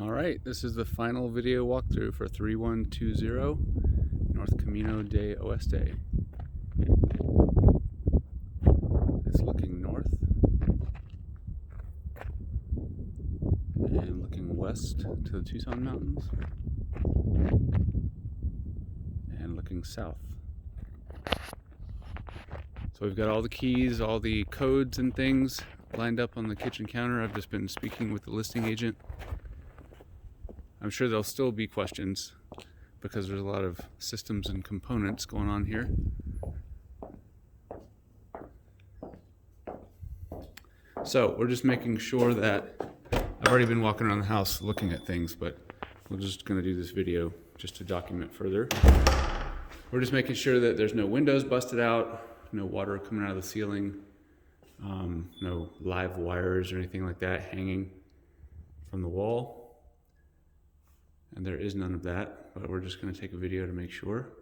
All right, this is the final video walkthrough for 3120 North Camino de Oeste. It's looking north and looking west to the Tucson Mountains and looking south. So we've got all the keys, all the codes and things lined up on the kitchen counter. I've just been speaking with the listing agent. I'm sure there'll still be questions because there's a lot of systems and components going on here. So we're just making sure that I've already been walking around the house looking at things, but we're just going to do this video just to document further. We're just making sure that there's no windows busted out, no water coming out of the ceiling, no live wires or anything like that hanging from the wall. And there is none of that, but we're just going to take a video to make sure.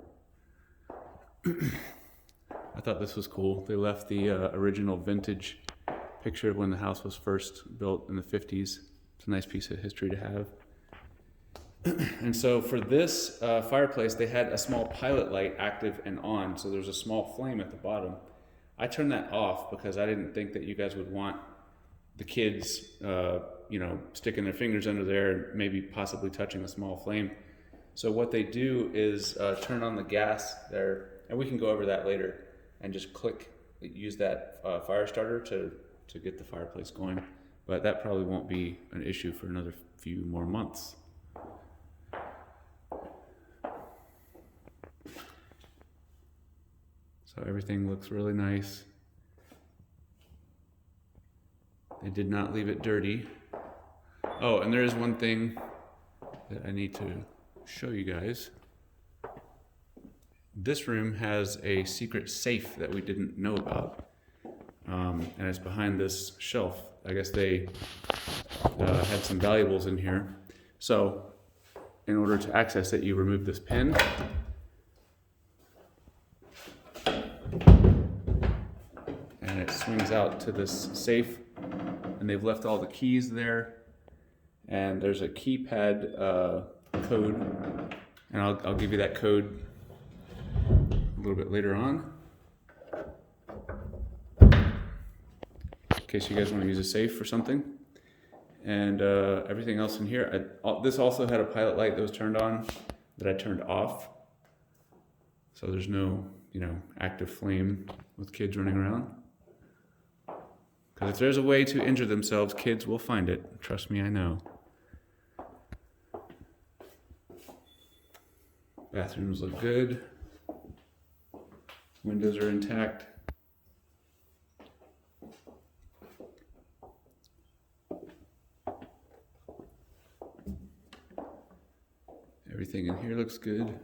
I thought this was cool. They left the original vintage picture of when the house was first built in the 50s. It's a nice piece of history to have. And so for this fireplace, they had a small pilot light active and on, so there's a small flame at the bottom. I turned that off because I didn't think that you guys would want the kids sticking their fingers under there and maybe possibly touching a small flame. So what they do is turn on the gas there, and we can go over that later, and just use that fire starter to get the fireplace going. But that probably won't be an issue for another few more months. So everything looks really nice. They did not leave it dirty. Oh, and there is one thing that I need to show you guys. This room has a secret safe that we didn't know about. And it's behind this shelf. I guess they had some valuables in here. So in order to access it, you remove this pin. And it swings out to this safe. And they've left all the keys there. And there's a keypad code, and I'll give you that code a little bit later on, in case you guys want to use a safe for something. And everything else in here, this also had a pilot light that was turned on that I turned off, so there's no active flame with kids running around. Because if there's a way to injure themselves, kids will find it. Trust me, I know. Bathrooms look good. Windows are intact. Everything in here looks good.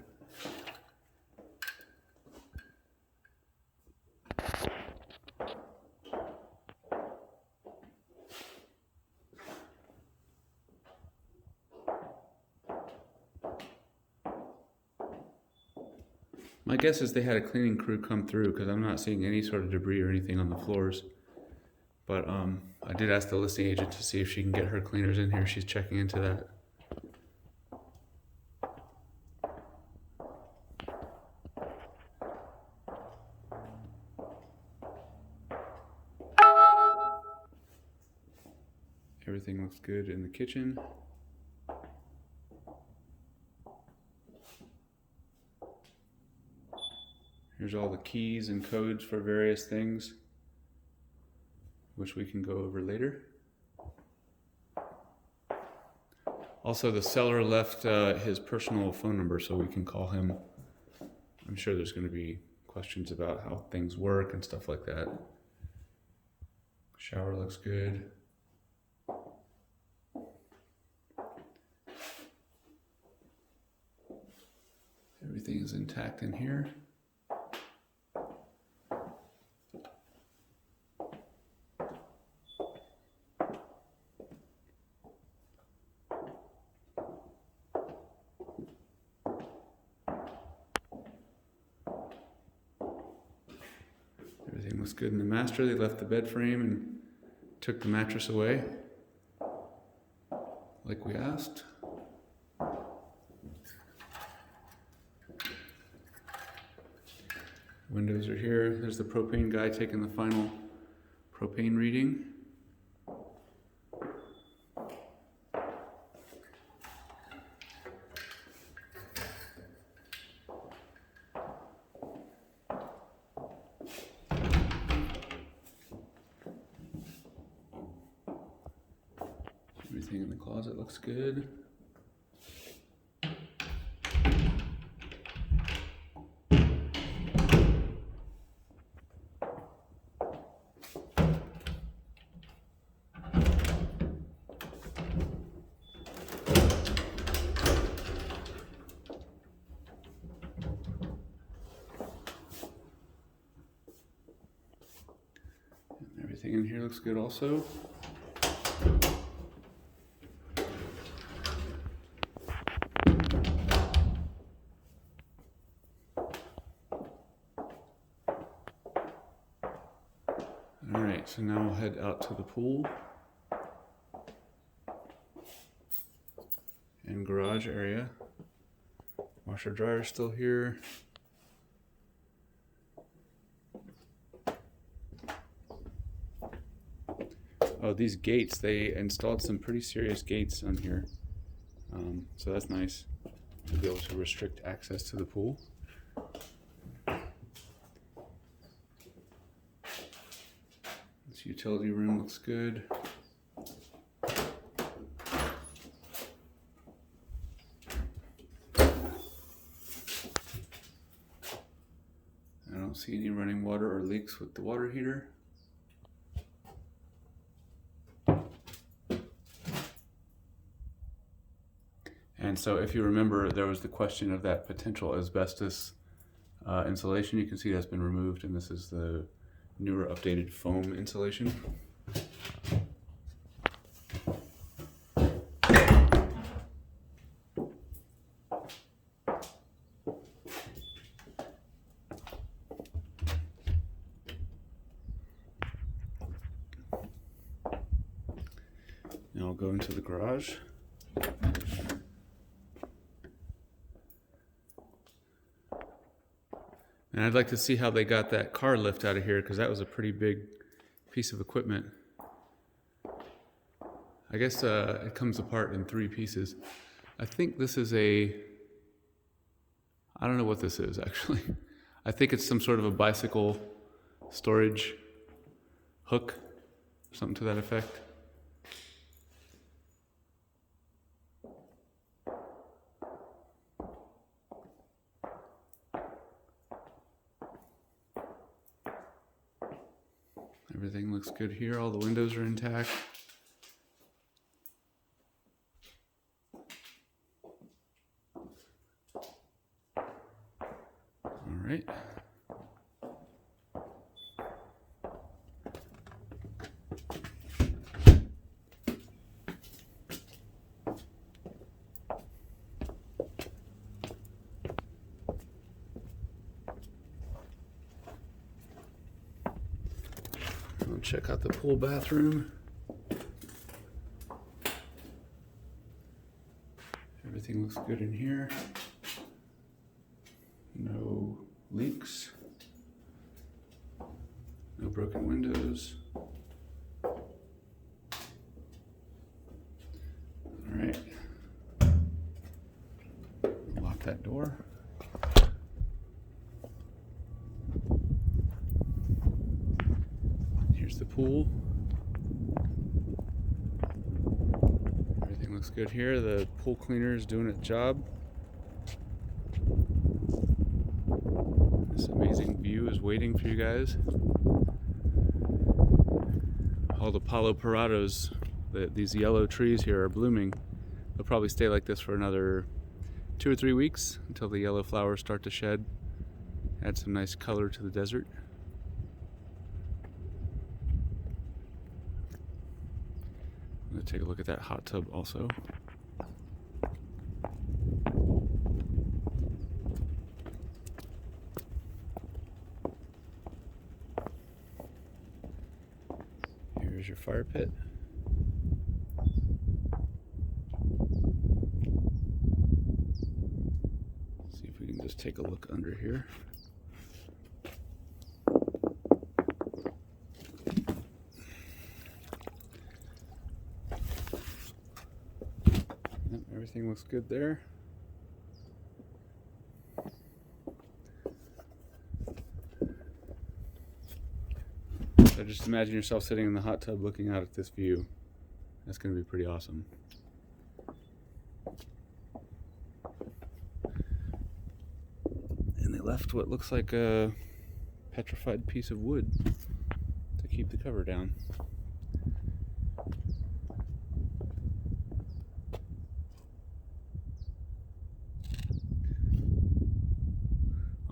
My guess is they had a cleaning crew come through because I'm not seeing any sort of debris or anything on the floors. But I did ask the listing agent to see if she can get her cleaners in here. She's checking into that. Everything looks good in the kitchen. Here's all the keys and codes for various things, which we can go over later. Also, the seller left his personal phone number so we can call him. I'm sure there's going to be questions about how things work and stuff like that. Shower looks good. Everything is intact in here. Everything looks good in the master. They left the bed frame and took the mattress away. like we asked. Windows are here. There's the propane guy taking the final propane reading. Everything in the closet looks good. Everything in here looks good also. All right, so now we'll head out to the pool and garage area. Washer dryer still here. Oh, these gates, they installed some pretty serious gates on here. So that's nice to be able to restrict access to the pool. This utility room looks good. I don't see any running water or leaks with the water heater. And so if you remember, there was the question of that potential asbestos insulation. You can see that's been removed, and this is the newer updated foam insulation. Now I'll go into the garage. And I'd like to see how they got that car lift out of here, because that was a pretty big piece of equipment. I guess it comes apart in 3 pieces. I think this is I don't know what this is actually. I think it's some sort of a bicycle storage hook, something to that effect. Everything looks good here. All the windows are intact. All right. We'll check out the pool bathroom. Everything looks good in here. No leaks. No broken windows. All right. Lock that door. Here's the pool. Everything looks good here. The pool cleaner is doing its job. This amazing view is waiting for you guys. All the Palo Parados, these yellow trees here are blooming. They'll probably stay like this for another 2 or 3 weeks until the yellow flowers start to shed. Add some nice color to the desert. I'm going to take a look at that hot tub also. Here's your fire pit. just take a look under here. Yep, everything looks good there. So just imagine yourself sitting in the hot tub looking out at this view. That's going to be pretty awesome. And they left what looks like a petrified piece of wood to keep the cover down.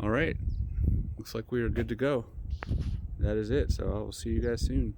All right, looks like we are good to go. That is it, so I will see you guys soon.